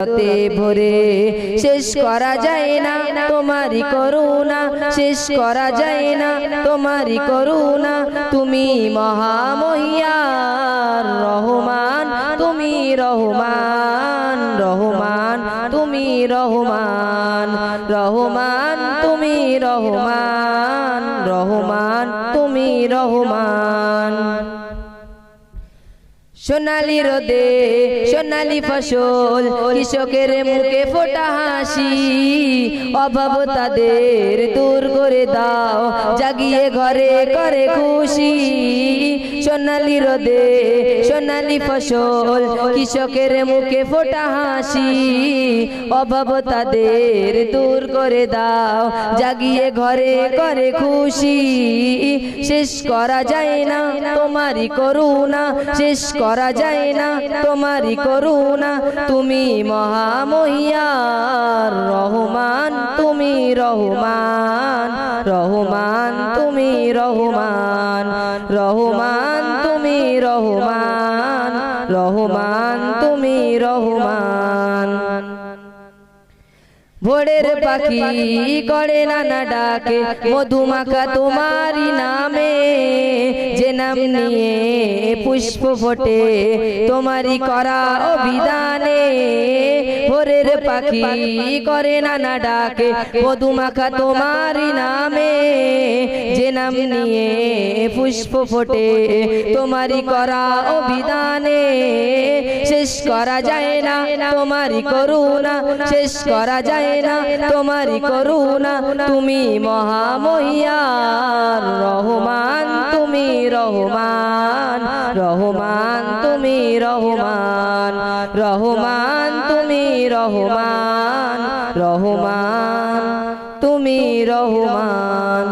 তে ভরে শেষ করা যায় না তোমারই করুণা, শেষ করা যায় না তোমারই করুণা। তুমি মহামহিয়ার রহমান, তুমি রহমান, রহমান তুমি রহমান, রহমান তুমি রহমান, রহমান তুমি রহমান। সোনালি রোদে সোনালি ফসল, কৃষকের মুখে ফোটা হাসি, অভাব তাদের দূর করে দাও, জাগিয়ে ঘরে করে খুশি। সোনালি রোদে সোনালি ফসল, কৃষকের মুখে ফোটা হাসি, অভাব তাদের দূর করে দাও, জাগিয়ে ঘরে করে খুশি। শেষ করা যায় না তোমারই করুণা, শেষ করা যায় না তোমারই করুণা। তুমি মহামহিয়ার রহমান, তুমি রহমান, রহমান তুমি রহমান, রহমান তুমি রহমান, রহমান তুমি রহমান। ভোরের পাখি করে নানা ডাকে, মধুমাখা তোমারই নামে, যে নাম নিয়ে পুষ্প ফোটে তোমারই করা অভিধানে। ভোরের পাখি করে নানা ডাকে, মধুমাখা তোমারই নামে, যে নাম নিয়ে পুষ্প ফোটে তোমারই করা অভিধানে। শেষ করা যায় না তোমারই করুণা, শেষ করা যায় না তোমারই করুণা। তুমি মহামহিয়ার রহমান, তুমি রহমান, রহমান তুমি রহমান, রহমান তুমি রহমান, রহমান তুমি রহমান।